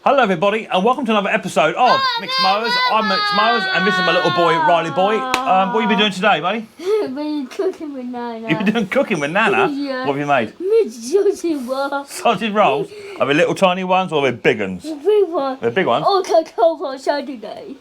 Hello everybody and welcome to another episode of Mixed Mowers. I'm Mixed Mowers and this is my little boy, Riley boy. What have you been doing today, buddy? I've been cooking with Nana. You've been doing cooking with Nana? Yeah. What have you made? Sausage rolls. Sausage rolls? Are they little tiny ones or are they big ones? The big one. They're big ones? Or cacao for Saturday.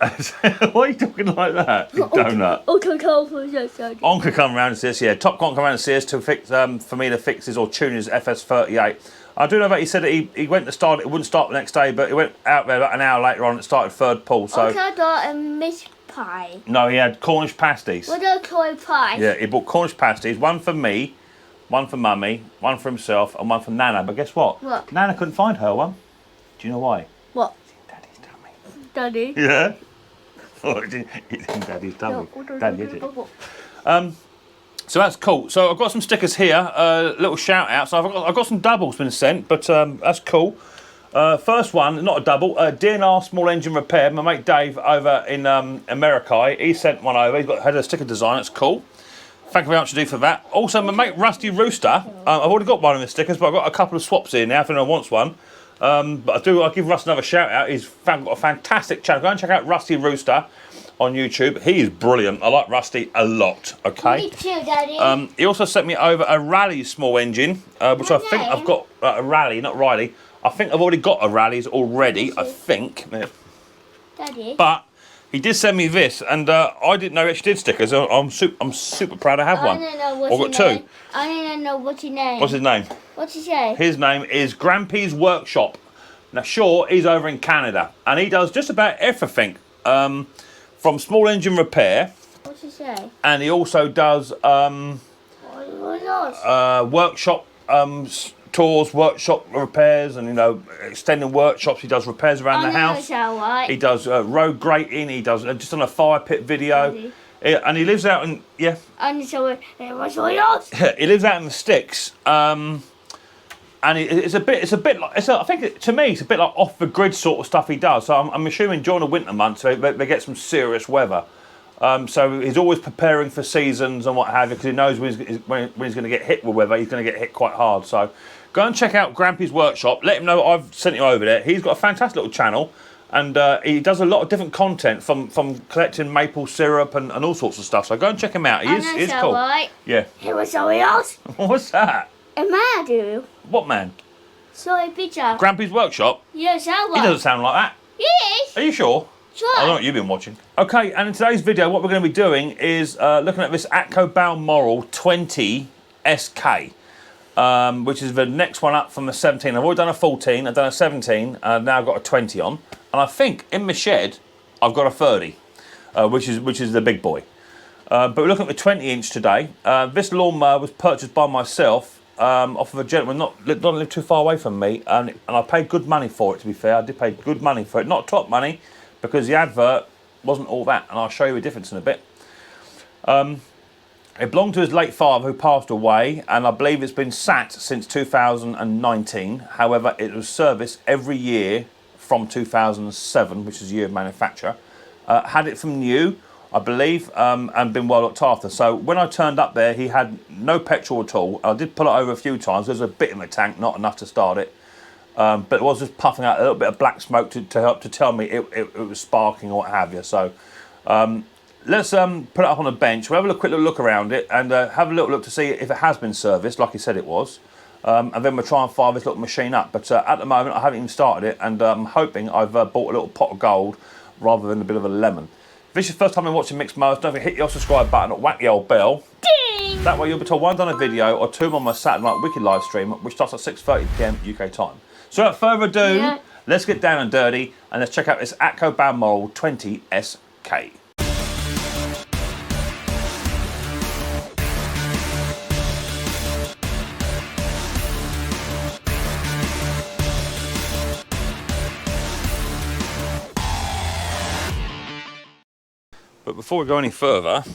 Why are you talking like that, you donut? Or cacao for Saturday. Onka come round and says, yeah, Top Conk come round and says to fix, for me to fix his or tune his FS38. I do know that he said that he went to start it, wouldn't start the next day, but he went out there about an hour later on and started third pull. So. Okay, I got a mince pie. No, he had Cornish pasties. What are Cornish pies? Yeah, he bought Cornish pasties, one for me, one for Mummy, one for himself, and one for Nana. But guess what? What? Nana couldn't find her one. Do you know why? What? It's in Daddy's tummy. Daddy? Yeah? Oh, it's in Daddy's tummy. No, Daddy, is it? So that's cool. So I've got some stickers here, little shout out. So I've got some doubles been sent, but that's cool. First one, not a double, DNR small engine repair. My mate Dave over in America, he sent one over. He's had a sticker design, it's cool. Thank you very much indeed for that. Also, my mate Rusty Rooster, I've already got one of his stickers, but I've got a couple of swaps in now if anyone wants one. But I'll give Russ another shout out. He's got a fantastic channel. Go and check out Rusty Rooster on YouTube. He is brilliant. I like Rusty a lot. Okay. Me too, Daddy. He also sent me over a Rally small engine, which I think I've got a Rally, not Riley. I think I've already got a Rally's already. I think. Daddy. But he did send me this, and I didn't know he actually did stickers. I'm super proud to have one. I don't know what's I've got name. two. I don't know what's his name. What's his name? What's he say? His name is Grampy's Workshop. Now, sure, he's over in Canada, and he does just about everything. From small engine repair. What's he say? And he also does workshop tours, workshop repairs, and extending workshops. He does repairs around the house. Right. He does road grating. He does just on a fire pit video. And he lives out in And so it was all yours. he lives out in the sticks. And it's a bit like I think to me it's a bit like off the grid sort of stuff he does. So I'm assuming during the winter months they get some serious weather. So he's always preparing for seasons and what have you because he knows when he's going to get hit with weather. He's going to get hit quite hard. So go and check out Grampy's Workshop. Let him know I've sent you over there. He's got a fantastic little channel and he does a lot of different content from collecting maple syrup and all sorts of stuff. So go and check him out. He is cool. Right. Yeah. It was all yours. What's that? A man, do. What man? Sorry, picture. Grampy's Workshop? Yes, how He doesn't sound like that. Yes. Are you sure? Sure. I don't know what you've been watching. Okay, and in today's video, what we're going to be doing is looking at this Atco Balmoral 20sk, which is the next one up from the 17. I've already done a 14, I've done a 17, and now I've got a 20 on. And I think in my shed, I've got a 30, which is the big boy. But we're looking at the 20-inch today. This lawnmower was purchased by myself. Off of a gentleman not live too far away from me, and I paid good money for it. To be fair, I did pay good money for it, not top money, because the advert wasn't all that, and I'll show you a difference in a bit. It belonged to his late father, who passed away, and I believe it's been sat since 2019. However, it was serviced every year from 2007, which is the year of manufacture. Had it from new, I believe, and been well looked after. So when I turned up there, he had no petrol at all. I did pull it over a few times. There's a bit in the tank, not enough to start it. But it was just puffing out a little bit of black smoke to help to tell me it was sparking or what have you. So let's put it up on a bench. We'll have a quick little look around it and have a little look to see if it has been serviced, like he said it was. And then we'll try and fire this little machine up. But at the moment, I haven't even started it, and I'm hoping I've bought a little pot of gold rather than a bit of a lemon. If this is your first time in watching Mixed Mowers, don't forget to hit your subscribe button or whack the old bell. Ding! That way you'll be told one done a video or two on my Saturday Night Wicked live stream, which starts at 6:30 PM UK time. So without further ado, let's get down and dirty and let's check out this Atco Balmoral 20sk. But before we go any further,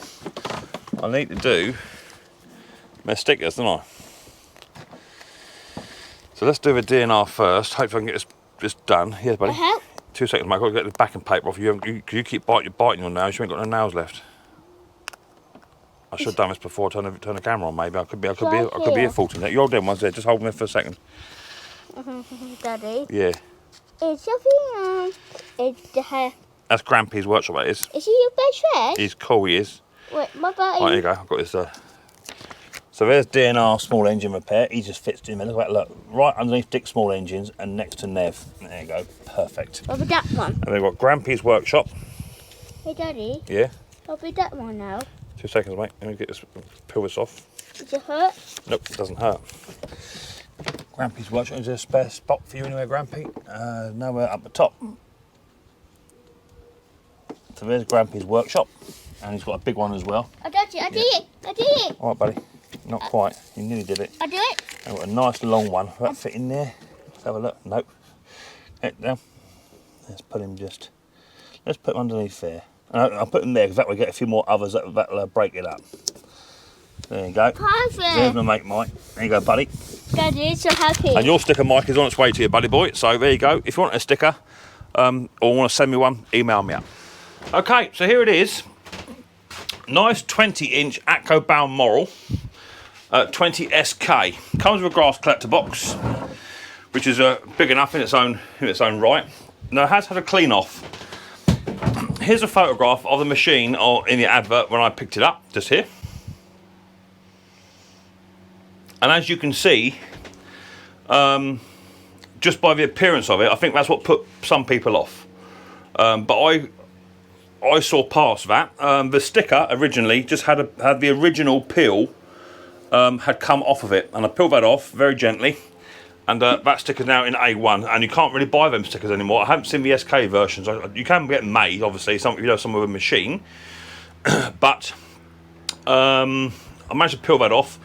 I need to do my stickers, don't I? So let's do the DNR first. Hopefully I can get this done. Yes, buddy. 2 seconds, mate. I've got to get the backing paper off. You keep biting your nails. You ain't got no nails left. I should have done this before I turn the camera on. Maybe I could be a fault in that. Your damn one's there. Just hold me for a second. Daddy. Yeah. It's something. It's the. That's Grampy's workshop, that is. Is he your best friend? He's cool, he is. Wait, my buddy. Right, there you go. I've got this. So there's DNR small engine repair. He just fits in there. Look at that, look. Right underneath Dick's small engines and next to Nev. There you go. Perfect. I'll be that one. And they've got Grampy's workshop. Hey, Daddy. Yeah. I'll be that one now. 2 seconds, mate. Let me get this, peel this off. Does it hurt? Nope, it doesn't hurt. Grampy's workshop. Is there a spare spot for you anywhere, Grampy? Nowhere up the top. So there's Grampy's workshop. And he's got a big one as well. I did it. I did it. I did it. All right, buddy. Not quite. You nearly did it. I do it. I've got a nice long one. Will that fit in there? Let's have a look. Nope. Head down. Let's put him just... Let's put him underneath there. And I'll put him there because that will get a few more others that'll break it up. There you go. Perfect. There's my mate, Mike. There you go, buddy. Daddy, so happy. And your sticker, Mike, is on its way to you, buddy boy. So there you go. If you want a sticker or want to send me one, email me up. Okay, so here it is. Nice 20-inch Atco Balmoral 20sk. Comes with a grass collector box, which is big enough in its own right. Now it has had a clean off. Here's a photograph of the machine or in the advert when I picked it up, just here. And as you can see, just by the appearance of it, I think that's what put some people off. But I saw past that. The sticker originally just had the original peel had come off of it, and I peeled that off very gently, and that sticker's now in A1, and you can't really buy them stickers anymore. I haven't seen the SK versions. You can get them made, obviously, some with a machine, but I managed to peel that off,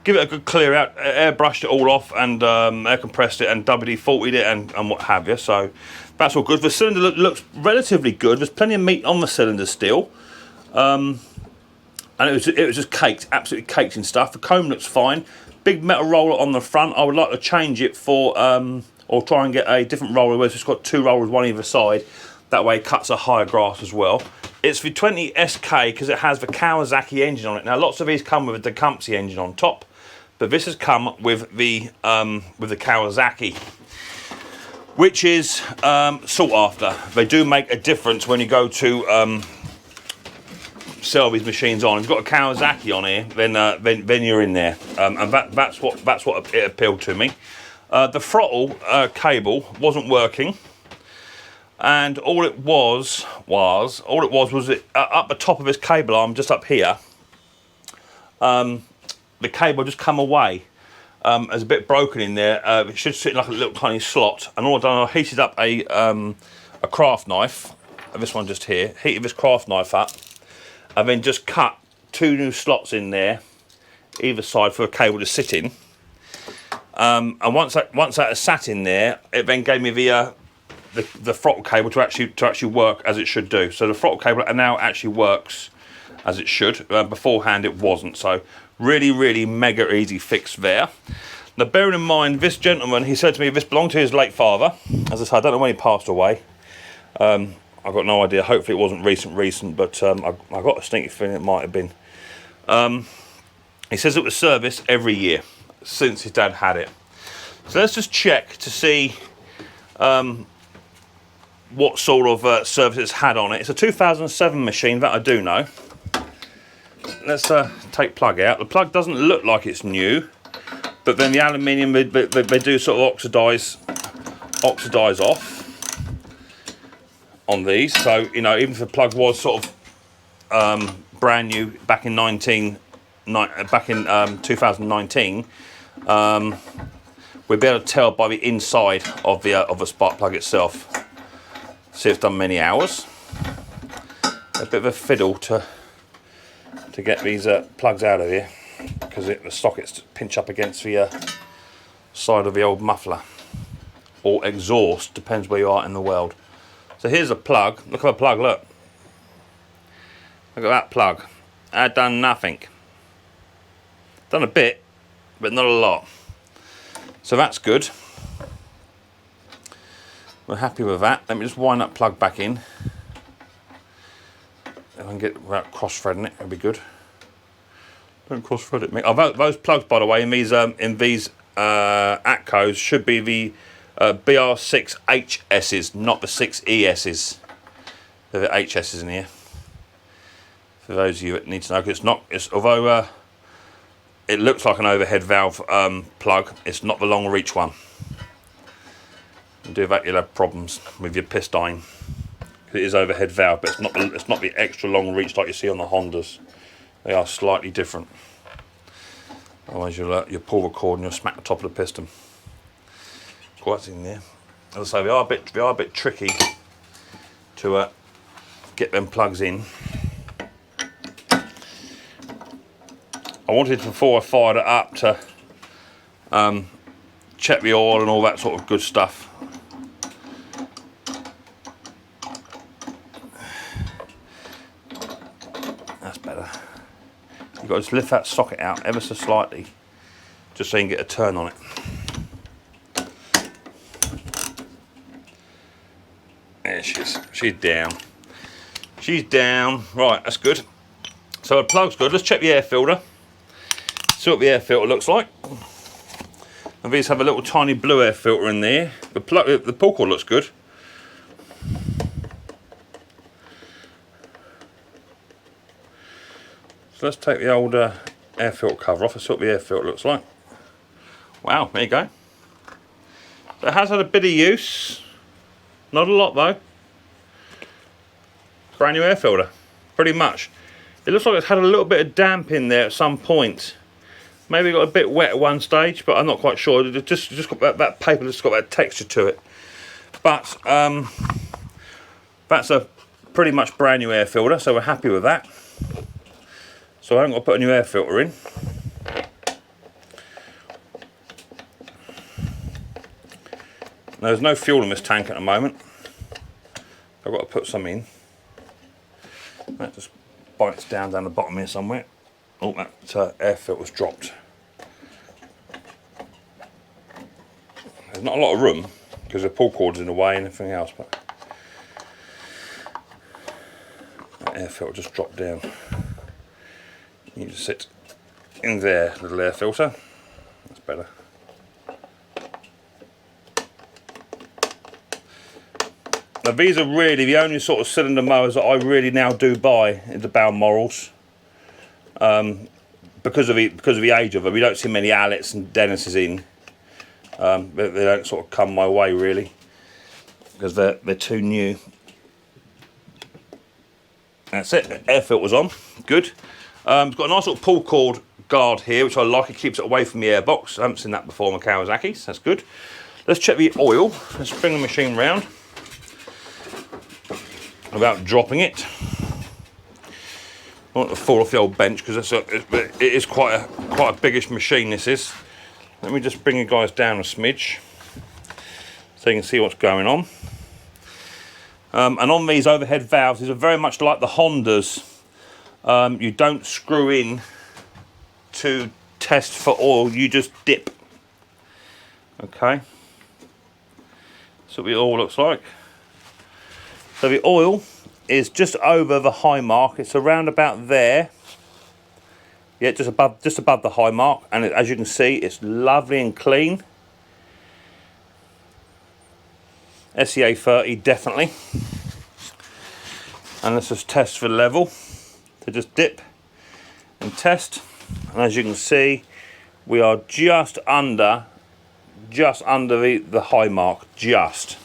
give it a good clear out, airbrushed it all off, and air compressed it, and WD-40'd it, and what have you. So that's all good. The cylinder looks relatively good. There's plenty of meat on the cylinder still. And it was just caked, absolutely caked in stuff. The comb looks fine. Big metal roller on the front. I would like to change it for, or try and get a different roller where it's just got 2 rollers, one either side. That way it cuts a higher grass as well. It's the 20sk because it has the Kawasaki engine on it. Now lots of these come with a Tecumseh engine on top, but this has come with the Kawasaki, which is sought after. They do make a difference when you go to sell these machines on. If you've got a Kawasaki on here, then you're in there, and that's what it appealed to me. The throttle cable wasn't working, and all it was it up the top of this cable arm, just up here. The cable just come away. It's a bit broken in there. It should sit in like a little tiny slot, and all I've done, I heated up a craft knife. This one just here. Heated this craft knife up, and then just cut 2 new slots in there, either side, for a cable to sit in. And once that has sat in there, it then gave me the throttle cable to actually work as it should do. So the throttle cable now actually works as it should. Beforehand it wasn't. So really mega easy fix there. Now bearing in mind, this gentleman, he said to me this belonged to his late father. As I said, I don't know when he passed away. I've got no idea. Hopefully it wasn't recent, but I got a sneaky feeling it might have been. He says it was serviced every year since his dad had it. So let's just check to see what sort of service it's had on it. It's a 2007 machine, that I do know. Let's take plug out. The plug doesn't look like it's new, but then the aluminium they do sort of oxidize off on these. So you know, even if the plug was sort of brand new back in 2019, we'd be able to tell by the inside of the spark plug itself. See, it's done many hours. A bit of a fiddle to get these plugs out of here, because the sockets pinch up against the side of the old muffler or exhaust, depends where you are in the world. So here's a plug. Look at the plug. Look at that plug. I've done nothing. Done a bit, but not a lot. So that's good. We're happy with that. Let me just wind that plug back in. If I can get without cross-threading it, it'll be good. Don't cross-thread it, mate. Oh, those plugs, by the way, in these Atcos should be the BR6HSs, not the 6ESs. There are HSs in here. For those of you that need to know, because it's not. Although it looks like an overhead valve plug, it's not the long reach one. Do that, you'll have problems with your piston. It is overhead valve, but it's not the extra long reach like you see on the Hondas. They are slightly different. Otherwise you'll pull the cord and you'll smack the top of the piston. Quite in there. As I say, they are a bit tricky to get them plugs in. I wanted, before I fired it up, to check the oil and all that sort of good stuff. That's better. You've got to just lift that socket out ever so slightly, just so you can get a turn on it. There she is. She's down. She's down. Right, that's good. So the plug's good. Let's check the air filter. See what the air filter looks like. And these have a little tiny blue air filter in there. The pull cord looks good. So let's take the old air filter cover off and see what the air filter looks like. Wow, there you go. So it has had a bit of use. Not a lot though. Brand new air filter, pretty much. It looks like it's had a little bit of damp in there at some point. Maybe got a bit wet at one stage, but I'm not quite sure. It just got that paper, just got that texture to it. But that's a pretty much brand new air filter, so we're happy with that. So I haven't got to put a new air filter in. Now, there's no fuel in this tank at the moment. I've got to put some in. That just bites down the bottom here somewhere. Oh, that air filter's dropped. There's not a lot of room because the pull cord's in the way and everything else, but that air filter just dropped down. You just sit in there, little air filter. That's better. Now these are really the only sort of cylinder mowers that I really now do buy in the Balmorals. Because of the age of them, we don't see many Allets and Dennises in. They don't sort of come my way really, because they're too new. That's it. Air filter's on. Good. It's got a nice little pull cord guard here, which I like. It keeps it away from the airbox. I haven't seen that before on the Kawasaki's. That's good. Let's check the oil. Let's bring the machine round without dropping it. I want to fall off the old bench because it is quite a biggish machine. This is. Let me just bring you guys down a smidge so you can see what's going on. And on these overhead valves, these are very much like the Hondas. You don't screw in to test for oil, you just dip. Okay. So what the oil looks like. So the oil is just over the high mark. It's around about there. Yeah, just above the high mark, and as you can see, it's lovely and clean. SEA 30 definitely. And let's just test for level. So just dip and test, and as you can see, we are just under the high mark, just.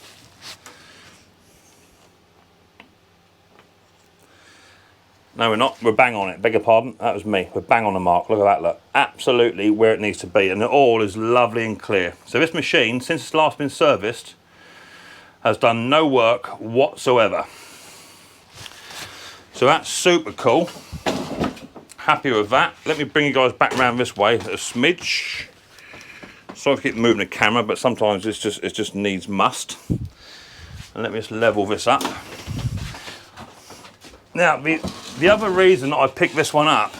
No, we're not. We're bang on it. Beg your pardon. That was me. We're bang on the mark. Look at that. Look. Absolutely where it needs to be. And the oil is lovely and clear. So this machine, since it's last been serviced, has done no work whatsoever. So that's super cool. Happy with that. Let me bring you guys back around this way a smidge. Sorry to keep moving the camera, but sometimes it just needs must. And let me just level this up. Now, the other reason I picked this one up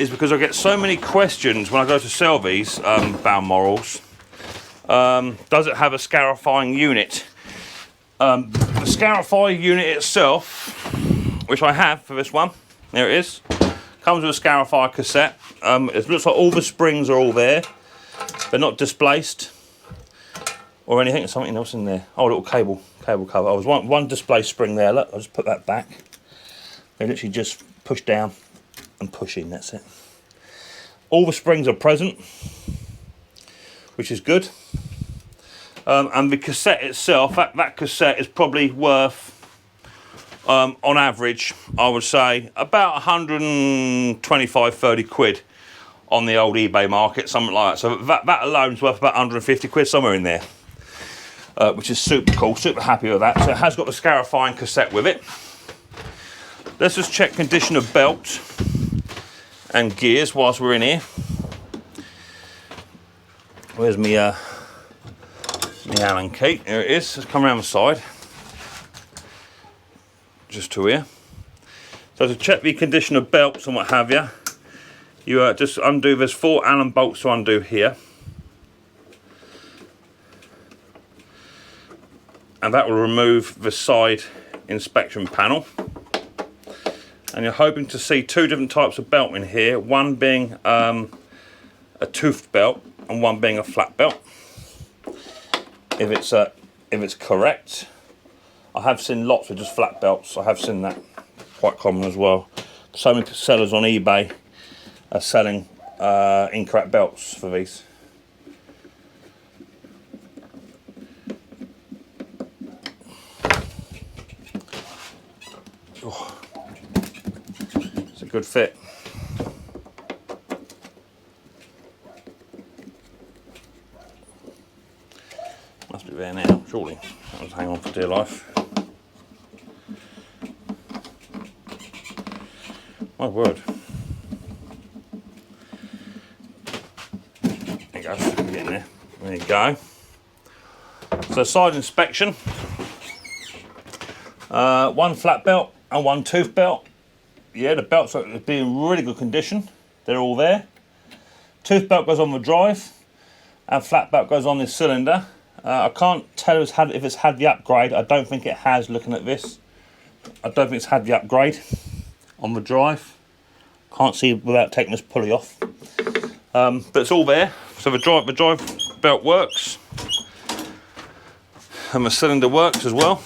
is because I get so many questions when I go to sell these Balmorals. Does it have a scarifying unit? The Scarifier unit itself, which I have for this one, there it is, comes with a Scarifier cassette. It looks like all the springs are all there. They're not displaced. or anything. There's something else in there. Oh, a little cable cover. I was one display spring there. Look, I'll just put that back. They literally just push down and push in. That's it. All the springs are present, which is good. And the cassette itself, that cassette is probably worth, on average, I would say, about 125, 30 quid on the old eBay market, something like that. So that alone is worth about 150 quid, somewhere in there, which is super cool, super happy with that. So it has got the Scarifier cassette with it. Let's just check condition of belt and gears whilst we're in here. Where's me Allen key? Here it is. Let's come around the side. Just to here. So to check the condition of belts and what have you, you just undo, there's 4 Allen bolts to undo here. And that will remove the side inspection panel. And you're hoping to see 2 different types of belt in here, one being a toothed belt and one being a flat belt. If it's correct. I have seen lots with just flat belts. I have seen that quite common as well. So many sellers on eBay are selling incorrect belts for these. Oh. It's a good fit. Must be there now, surely. I'll just hang on for dear life. My word. There you go, get in there. There you go. So side inspection. 1 flat belt and 1 tooth belt. Yeah, the belts are in really good condition. They're all there. Tooth belt goes on the drive, and flat belt goes on this cylinder. I can't tell if it's had the upgrade. I don't think it has, looking at this. I don't think it's had the upgrade on the drive. Can't see without taking this pulley off. But it's all there. So the drive belt works. And the cylinder works as well.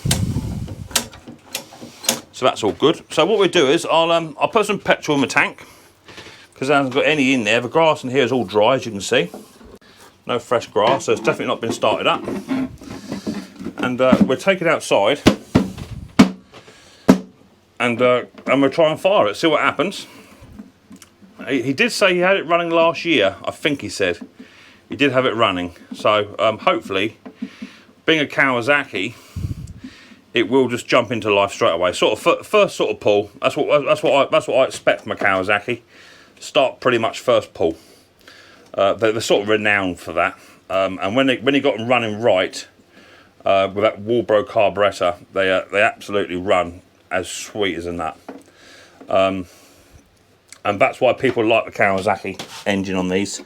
So that's all good. So what we do is I'll put some petrol in the tank, because it hasn't got any in there. The grass in here is all dry, as you can see. No fresh grass, so it's definitely not been started up. And we'll take it outside and we'll try and fire it, see what happens. He did say he had it running last year, I think he said. He did have it running, so hopefully, being a Kawasaki, it will just jump into life straight away. Sort of first sort of pull. That's what I expect from a Kawasaki. Start pretty much first pull. They're sort of renowned for that. And when you got them running right, with that Walbro carburetor, they absolutely run as sweet as a nut. And that's why people like the Kawasaki engine on these,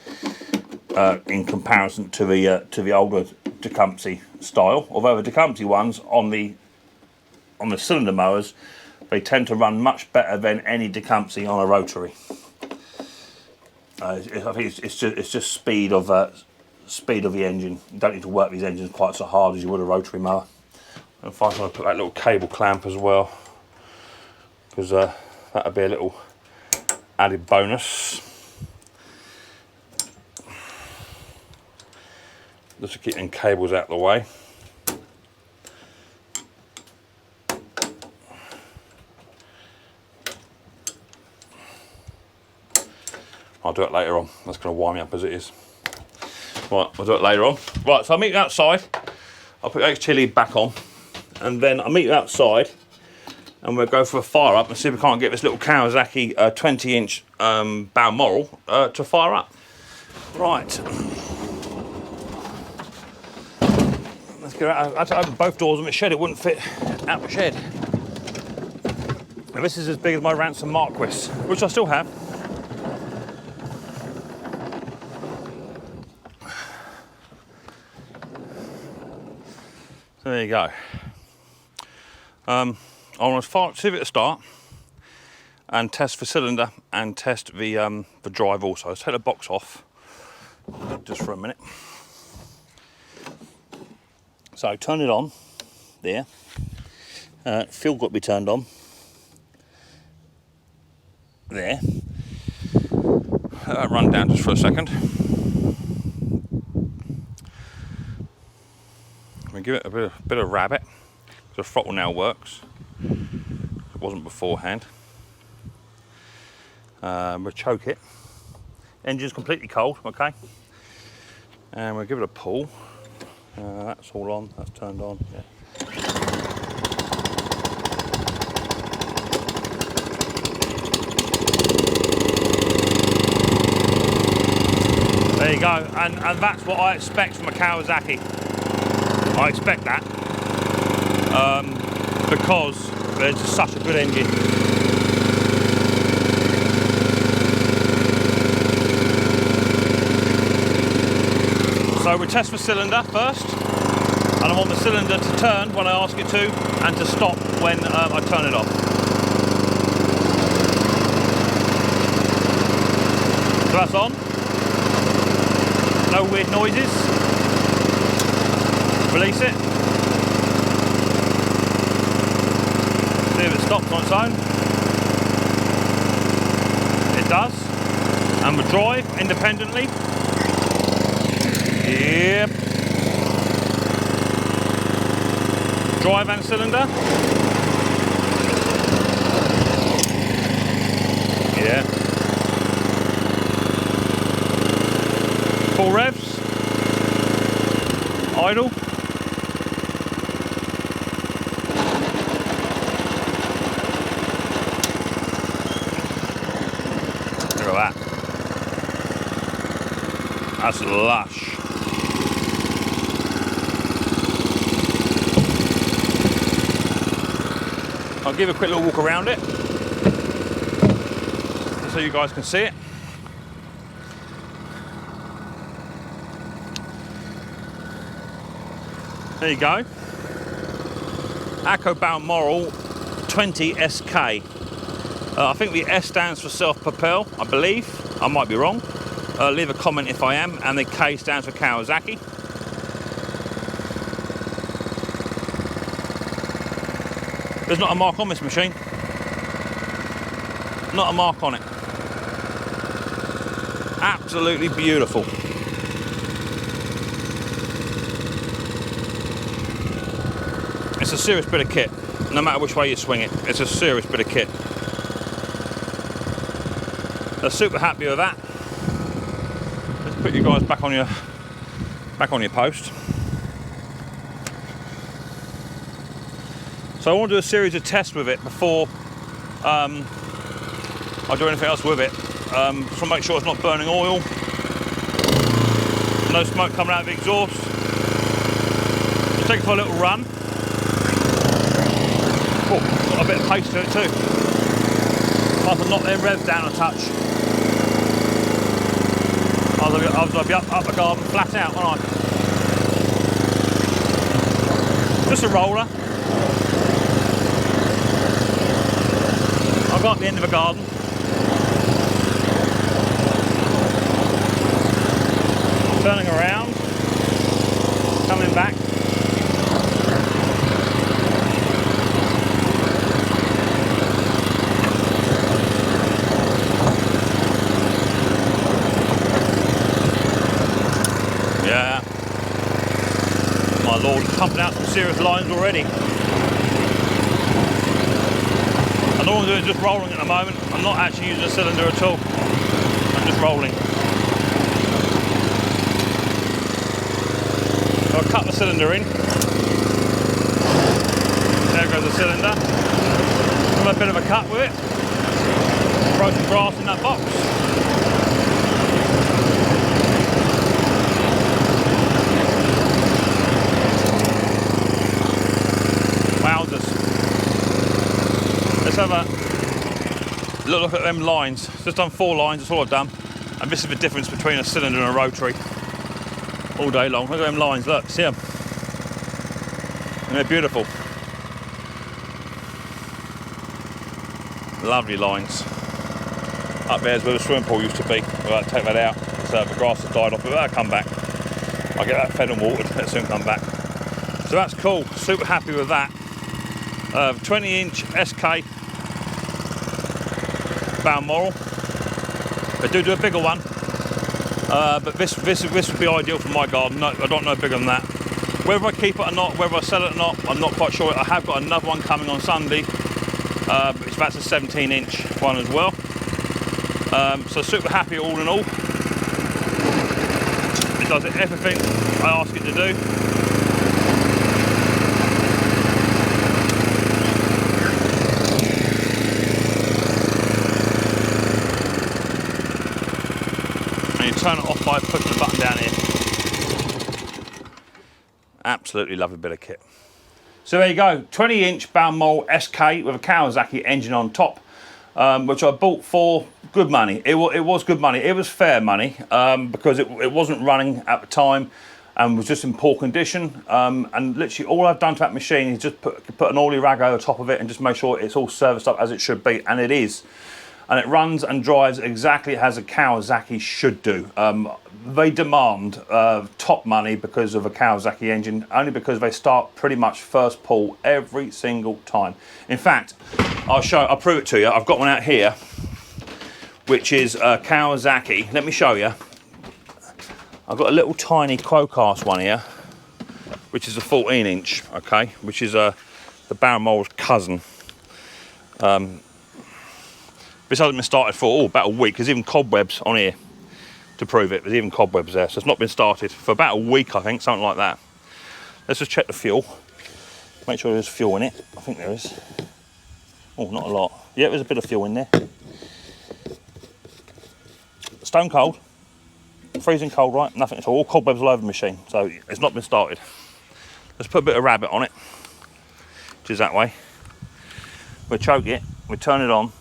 in comparison to the older Tecumseh style. Although the Tecumseh ones on the cylinder mowers, they tend to run much better than any Tecumseh on a rotary. I think it's just speed of the engine. You don't need to work these engines quite so hard as you would a rotary mower. And if I want to put that little cable clamp as well, because that'll be a little added bonus. Just to keep them cables out of the way. I'll do it later on. That's going to wind me up as it is. Right, we'll do it later on. Right, so I'll meet you outside. I'll put the HT lead back on, and then I'll meet you outside, and we'll go for a fire up and see if we can't get this little Kawasaki 20-inch Balmoral to fire up. Right. Let's get out. I had to open both doors of my shed. It wouldn't fit out the shed. Now this is as big as my Ransom Marquis, which I still have. There you go. I want to see it at the start and test the cylinder and test the drive also. Let's take the box off just for a minute. So turn it on there. Fuel got to be turned on there. Let that run down just for a second. We give it a bit of rabbit. The throttle now works. It wasn't beforehand. We'll choke it. Engine's completely cold, okay? And we'll give it a pull. That's all on, that's turned on. Yeah. There you go, and that's what I expect from a Kawasaki. I expect that because it's such a good engine. So we test the cylinder first, and I want the cylinder to turn when I ask it to, and to stop when I turn it off. So that's on. No weird noises. Release it. See if it stops on its own. It does. And we drive independently. Yep. Drive and cylinder. Yeah. Full revs. Idle. Look at that. That's lush. I'll give a quick little walk around it, just so you guys can see it. There you go. Atco Balmoral 20sk. I think the S stands for self-propel, I believe. I might be wrong. Leave a comment if I am. And the K stands for Kawasaki. There's not a mark on this machine. Not a mark on it. Absolutely beautiful. It's a serious bit of kit. No matter which way you swing it, it's a serious bit of kit. I'm super happy with that. Let's put you guys back on your post. So I want to do a series of tests with it before I do anything else with it. Just want to make sure it's not burning oil. No smoke coming out of the exhaust. Just take it for a little run. Oh, got a bit of pace to it too. I have to knock them revs down a touch. I'll be up the garden flat out, won't I? Just a roller. I've got the end of the garden. Turning around, coming back. Yeah. My lord, pumping out some serious lines already. And all I'm doing is just rolling at the moment. I'm not actually using a cylinder at all. I'm just rolling. So I'll cut the cylinder in. There goes the cylinder. Have a bit of a cut with it. Throw some grass in that box. Wowzers. Let's have a look at them lines. Just done 4 lines, that's all I've done. And this is the difference between a cylinder and a rotary. All day long. Look at them lines, look, see them? And they're beautiful. Lovely lines. Up there's where the swimming pool used to be. We'll take that out. So the grass has died off, but that'll come back. I'll get that fed and watered, it'll soon come back. So that's cool, super happy with that. 20-inch SK Balmoral. They do a bigger one, but this would be ideal for my garden. No, I don't know bigger than that. Whether I keep it or not, whether I sell it or not, I'm not quite sure. I have got another one coming on Sunday. It's about a 17-inch one as well. So super happy all in all. It does everything I ask it to do. And you turn it off by pushing the button down here. Absolutely lovely bit of kit. So there you go, 20-inch Balmoral SK with a Kawasaki engine on top, which I bought for good money. It was good money. It was fair money because it wasn't running at the time and was just in poor condition. And literally all I've done to that machine is just put an oily rag over the top of it and just make sure it's all serviced up as it should be, and it is. And it runs and drives exactly as a Kawasaki should do. They demand top money because of a Kawasaki engine, only because they start pretty much first pull every single time. In fact, I'll prove it to you. I've got one out here, which is a Kawasaki. Let me show you. I've got a little tiny Quocast one here, which is a 14-inch, okay, which is the Balmoral's cousin. This hasn't been started for about a week. There's even cobwebs on here to prove it. There's even cobwebs there. So it's not been started for about a week, I think, something like that. Let's just check the fuel. Make sure there's fuel in it. I think there is. Oh, not a lot. Yeah, there's a bit of fuel in there. Stone cold. Freezing cold, right? Nothing at all. All cobwebs all over the machine. So it's not been started. Let's put a bit of rabbit on it, which is that way. We'll choke it. We turn it on.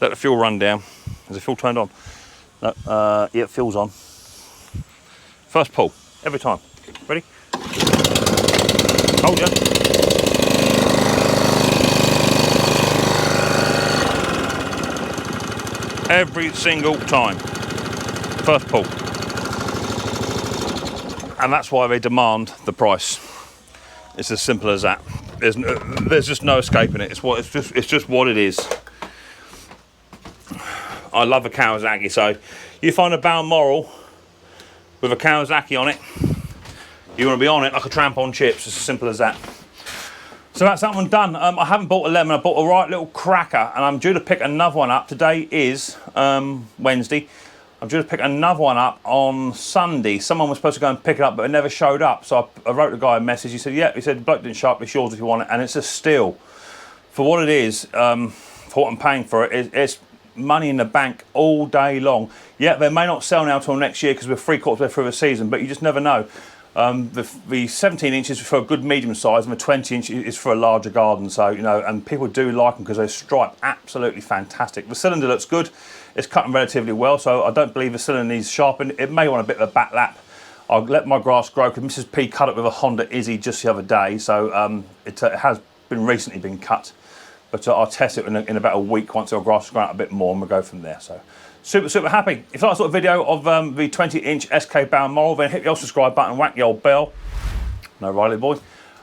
Let the fuel run down. Is the fuel turned on? No, yeah, fuel's on. First pull, every time. Ready? Hold ya. Every single time. First pull. And that's why they demand the price. It's as simple as that. There's just no escaping it. It's just what it is. I love a Kawasaki, so you find a Balmoral with a Kawasaki on it, you want to be on it like a tramp on chips. It's as simple as that. So that's that one done. I haven't bought a lemon. I bought a right little cracker, and I'm due to pick another one up. Today is Wednesday. I'm due to pick another one up on Sunday. Someone was supposed to go and pick it up, but it never showed up. So I wrote the guy a message. He said, yeah, he said, the bloke didn't show up. It's yours if you want it. And it's a steal. For what it is, for what I'm paying for it, it's money in the bank all day long. Yeah, they may not sell now till next year because we're 3/4 way through the season, but you just never know. The 17 inches is for a good medium size, and the 20 inch is for a larger garden. So, you know, and people do like them because they stripe absolutely fantastic. The cylinder looks good. It's cutting relatively well, so I don't believe the cylinder needs sharpened. It may want a bit of a back lap. I'll let my grass grow because Mrs. P cut it with a Honda Izzy just the other day, so it has recently been cut. But I'll test it in about a week once our grass has grown out a bit more, and we'll go from there. So super happy. If you like that sort of video of the 20-inch SK Balmoral, then hit the old subscribe button, whack the old bell. No Riley boy.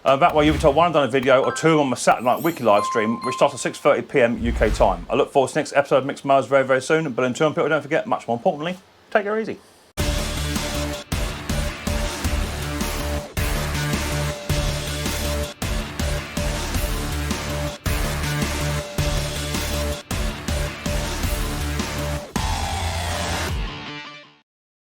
That way you'll be told when I've done a video or two on my Saturday night weekly live stream, which starts at 6:30 PM UK time. I look forward to the next episode of Mixed Mowers very soon. But until then, people, don't forget, much more importantly, take it easy.